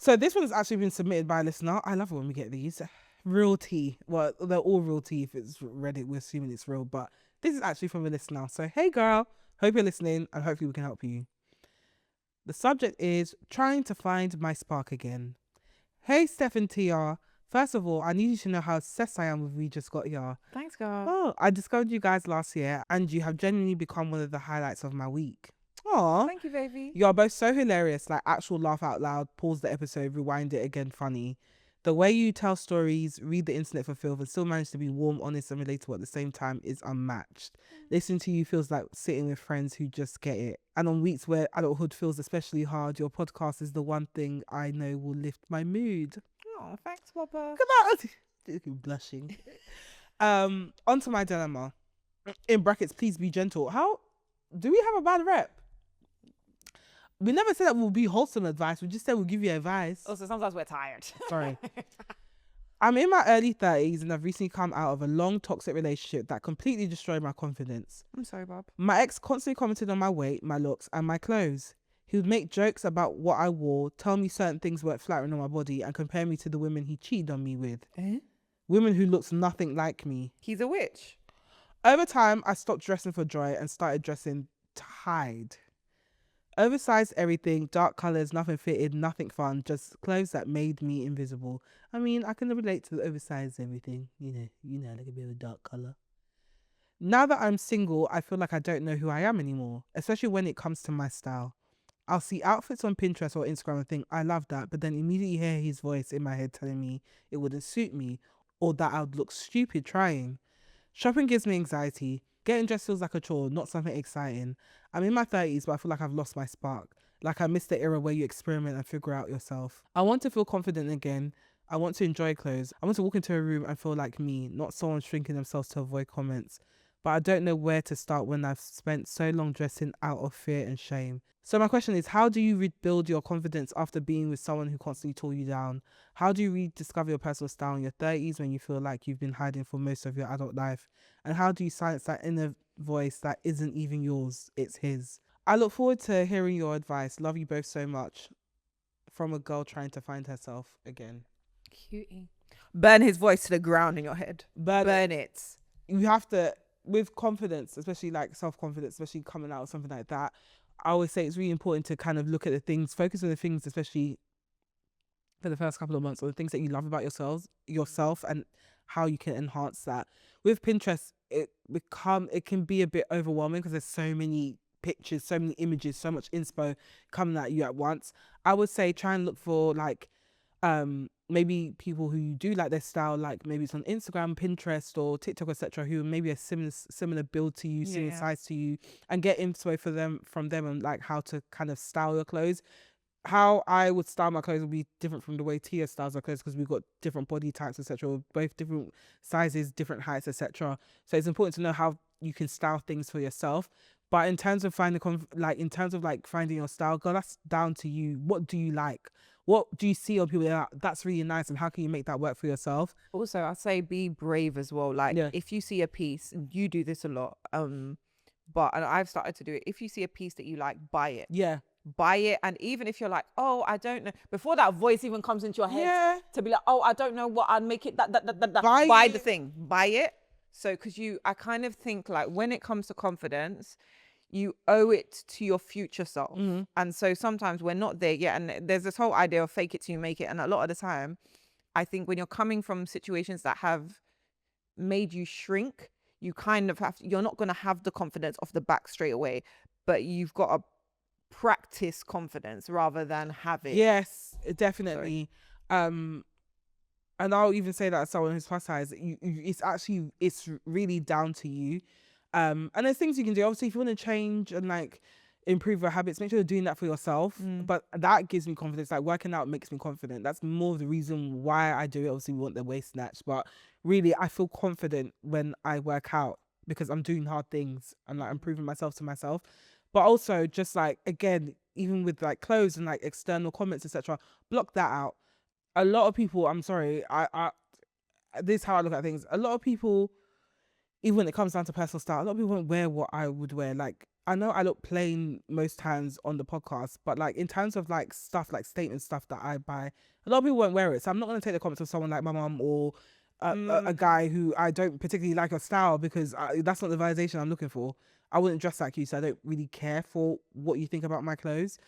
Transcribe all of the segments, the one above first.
So this one has actually been submitted by a listener. I love it when we get these. Real tea. Well, they're all real tea. If it's Reddit, we're assuming it's real. But this is actually from a listener. So, hey girl, hope you're listening and hopefully we can help you. The subject is trying to find my spark again. Hey, Steph and Tia. First of all, I need you to know how obsessed I am with We Just Got Here. Thanks, girl. Oh, I discovered you guys last year and you have genuinely become one of the highlights of my week. Aw. Thank you, baby. You're both so hilarious, like actual laugh out loud, pause the episode, rewind it again, funny. The way you tell stories, read the internet for filth, and still manage to be warm, honest, and relatable at the same time is unmatched. Listening to you feels like sitting with friends who just get it. And on weeks where adulthood feels especially hard, your podcast is the one thing I know will lift my mood. Oh, thanks, Papa. Look at that. Blushing. Onto my dilemma. In brackets, please be gentle. How do we have a bad rep? We never said that we'll be wholesome advice. We just said we'll give you advice. Also, sometimes we're tired. Sorry. I'm in my early 30s and I've recently come out of a long toxic relationship that completely destroyed my confidence. I'm sorry, Bob. My ex constantly commented on my weight, my looks, and my clothes. He would make jokes about what I wore, tell me certain things weren't flattering on my body, and compare me to the women he cheated on me with. Women who looked nothing like me. He's a witch. Over time, I stopped dressing for joy and started dressing tied. Oversized everything, dark colours, nothing fitted, nothing fun, just clothes that made me invisible. I mean, I can relate to the oversized everything. You know, like a bit of a dark colour. Now that I'm single, I feel like I don't know who I am anymore, especially when it comes to my style. I'll see outfits on Pinterest or Instagram and think, I love that, but then immediately hear his voice in my head telling me it wouldn't suit me or that I would look stupid trying. Shopping gives me anxiety. Getting dressed feels like a chore, not something exciting. I'm in my 30s, but I feel like I've lost my spark. Like I missed the era where you experiment and figure out yourself. I want to feel confident again. I want to enjoy clothes. I want to walk into a room and feel like me, not someone shrinking themselves to avoid comments. But I don't know where to start when I've spent so long dressing out of fear and shame. So my question is, how do you rebuild your confidence after being with someone who constantly tore you down? How do you rediscover your personal style in your 30s when you feel like you've been hiding for most of your adult life? And how do you silence that inner voice that isn't even yours, it's his? I look forward to hearing your advice. Love you both so much. From a girl trying to find herself again. Cutie. Burn his voice to the ground in your head. Burn it. You have to, with confidence, especially like self-confidence, especially coming out of something like that, I always say it's really important to kind of look at the things, focus on the things, especially for the first couple of months, or the things that you love about yourself and how you can enhance that. With Pinterest, it can be a bit overwhelming because there's so many pictures, so many images, so much inspo coming at you at once. I would say try and look for like maybe people who you do like their style, like maybe it's on Instagram, Pinterest or TikTok, etc., who maybe a similar build to you, similar size to you, and get info from them and like how to kind of style your clothes. How I would style my clothes will be different from the way Tia styles her clothes because we've got different body types, etc., both different sizes, different heights, etc. So it's important to know how you can style things for yourself. But in terms of finding your style, girl, that's down to you. What do you like? What do you see on people that's really nice, and how can you make that work for yourself? Also, I'd say be brave as well. Like if you see a piece, and you do this a lot, but and I've started to do it. If you see a piece that you like, buy it. Yeah. Buy it. And even if you're like, oh, I don't know, before that voice even comes into your head to be like, oh, I don't know what, I'd make it that. Buy the thing. Buy it. So, because I kind of think like when it comes to confidence, you owe it to your future self. Mm-hmm. And so sometimes we're not there yet. And there's this whole idea of fake it till you make it. And a lot of the time, I think when you're coming from situations that have made you shrink, you kind of you're not going to have the confidence off the back straight away, but you've got to practice confidence rather than have it. Yes, definitely. Sorry. And I'll even say that as someone who's plus size, it's really down to you. And there's things you can do. Obviously, if you want to change and like improve your habits, make sure you're doing that for yourself. But that gives me confidence. Like working out makes me confident. That's more of the reason why I do it. Obviously, we want the waist snatch, but really, I feel confident when I work out because I'm doing hard things and like improving myself to myself. But also, just like again, even with like clothes and like external comments, etc., block that out. A lot of people, I'm sorry, I this is how I look at things. A lot of people, even when it comes down to personal style, a lot of people won't wear what I would wear. Like I know I look plain most times on the podcast, but like in terms of like stuff, like statement stuff that I buy, a lot of people won't wear it. So I'm not going to take the comments of someone like my mum or a guy who I don't particularly like your style, because that's not the validation I'm looking for. I wouldn't dress like you, so I don't really care for what you think about my clothes.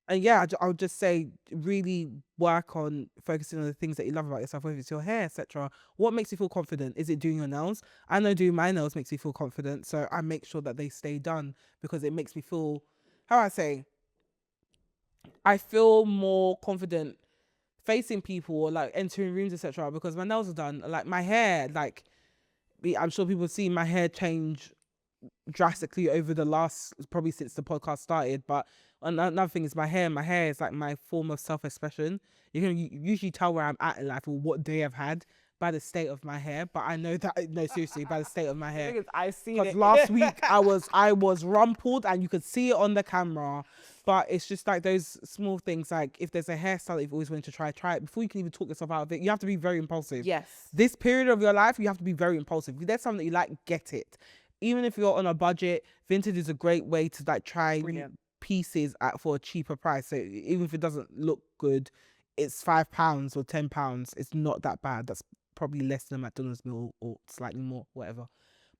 And yeah, I would just say really work on focusing on the things that you love about yourself, whether it's your hair, etc. What makes you feel confident? Is it doing your nails? I know doing my nails makes me feel confident, so I make sure that they stay done, because it makes me feel, how I say, I feel more confident facing people or like entering rooms, etc. Because my nails are done. Like my hair, like I'm sure people see my hair change drastically over the last, probably since the podcast started. But another thing is my hair is like my form of self-expression. You can usually tell where I'm at in life or what day I've had by the state of my hair. But I know that, no, seriously, by the state of my hair, because I see it. because last week I was rumpled and you could see it on the camera. But it's just like those small things, like if there's a hairstyle that you've always wanted to try it before you can even talk yourself out of it. You have to be very impulsive. Yes. This period of your life, you have to be very impulsive. If there's something that you like, get it. Even if you're on a budget, vintage is a great way to like try new pieces for a cheaper price. So even if it doesn't look good, it's £5 or £10. It's not that bad. That's probably less than a McDonald's meal or slightly more, whatever.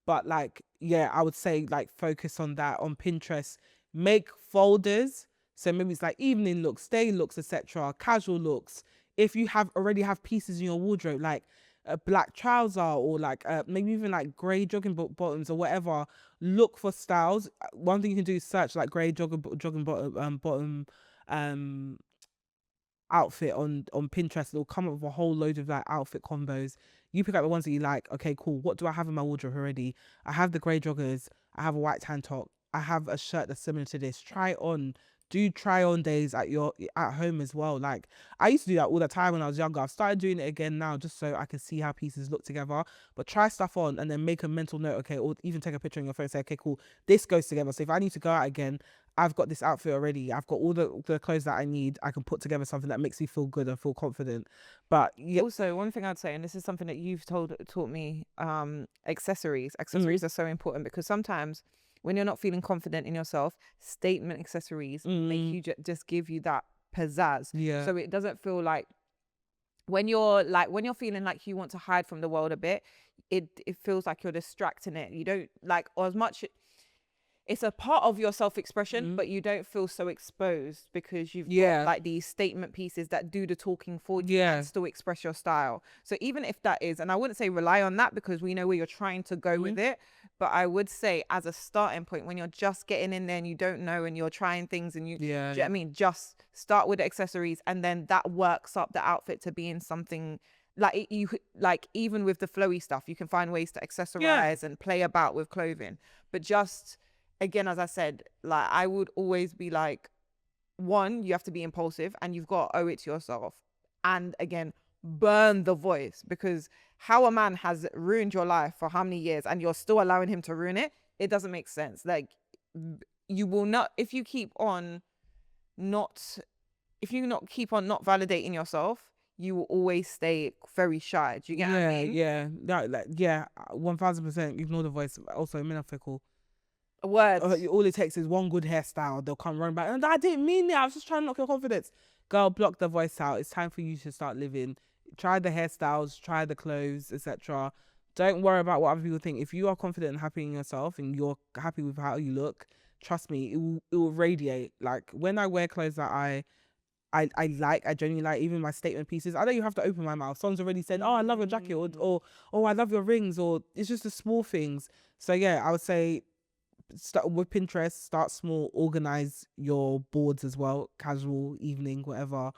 But like, yeah, I would say like focus on that on Pinterest. Make folders. So maybe it's like evening looks, day looks, etc., casual looks. If you already have pieces in your wardrobe, like a black trouser or like maybe even like grey jogging bottoms or whatever, look for styles. One thing you can do is search like grey jogging bottom outfit on Pinterest. It'll come up with a whole load of like outfit combos. You pick out the ones that you like. Okay, cool. What do I have in my wardrobe already? I have the grey joggers. I have a white tan top. I have a shirt that's similar to this. Try it on. Do try on days at home as well. Like I used to do that all the time when I was younger. I've started doing it again now just so I can see how pieces look together. But try stuff on and then make a mental note. Okay, or even take a picture on your phone and say, okay, cool, this goes together. So if I need to go out again, I've got this outfit already. I've got all the clothes that I need. I can put together something that makes me feel good and feel confident. But yeah. Also, one thing I'd say, and this is something that you've taught me, accessories. Accessories are so important, because sometimes when you're not feeling confident in yourself, statement accessories make you just give you that pizzazz. Yeah. So it doesn't feel like when you're feeling like you want to hide from the world a bit, it feels like you're distracting it. You don't like, or as much, it's a part of your self-expression, but you don't feel so exposed because you've got like these statement pieces that do the talking for you and still express your style. So even if that is, and I wouldn't say rely on that because we know where you're trying to go with it, but I would say as a starting point, when you're just getting in there and you don't know and you're trying things and do you know what I mean, just start with the accessories, and then that works up the outfit to being something like even with the flowy stuff, you can find ways to accessorize and play about with clothing. But just, again, as I said, like I would always be like, one, you have to be impulsive and you've got to owe it to yourself. And again, burn the voice, because how a man has ruined your life for how many years and you're still allowing him to ruin it, it doesn't make sense. Like you will not, if you keep on not validating yourself, you will always stay very shy. Do you get what I mean? Yeah, 1000%. Ignore the voice. Also, men are fickle. Words. All it takes is one good hairstyle. They'll come running back. And I didn't mean it. I was just trying to knock your confidence. Girl, block the voice out. It's time for you to start living. Try the hairstyles, try the clothes, etc. Don't worry about what other people think. If you are confident and happy in yourself and you're happy with how you look, trust me, it will radiate. Like when I wear clothes that I genuinely like, even my statement pieces, I don't even have to open my mouth. Someone's already said, oh, I love your jacket, or oh, I love your rings, or it's just the small things. So yeah, I would say start with Pinterest, start small, organize your boards as well, casual, evening, whatever.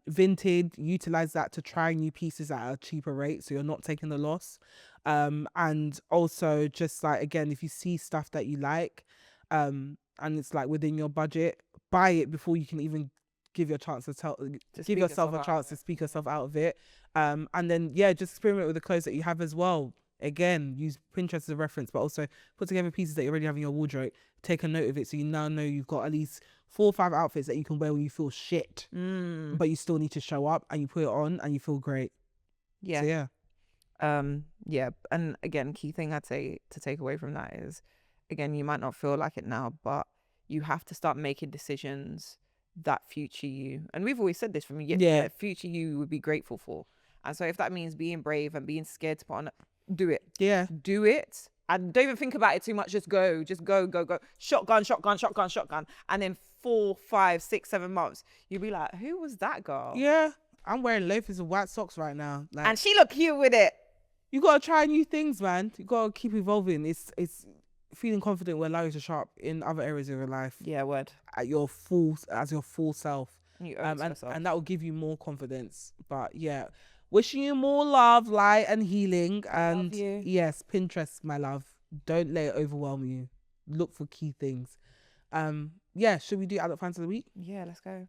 Vintage, utilize that to try new pieces at a cheaper rate so you're not taking a loss. And also just like, again, if you see stuff that you like and it's like within your budget, buy it before you can even give yourself a chance to speak yourself out of it. And then just experiment with the clothes that you have as well. Again, use Pinterest as a reference, but also put together pieces that you already have in your wardrobe. Take a note of it so you now know you've got at least 4 or 5 outfits that you can wear when you feel shit, but you still need to show up, and you put it on and you feel great. So, and again, key thing I'd say to take away from that is again, you might not feel like it now, but you have to start making decisions that future you, and we've always said this from that future you would be grateful for. And so if that means being brave and being scared to put on, do it. Yeah. Do it. And don't even think about it too much. Just go. Shotgun. And then 4, 5, 6, 7 months, you'll be like, who was that girl? Yeah. I'm wearing loafers and white socks right now. Like, and she look cute with it. You got to try new things, man. You got to keep evolving. It's feeling confident will allow you to show up in other areas of your life. Yeah, word. As your full self. And that will give you more confidence. But yeah, wishing you more love, light, and healing. And yes, Pinterest, my love. Don't let it overwhelm you. Look for key things. Yeah, should we do Adult Finds of the Week? Yeah, let's go.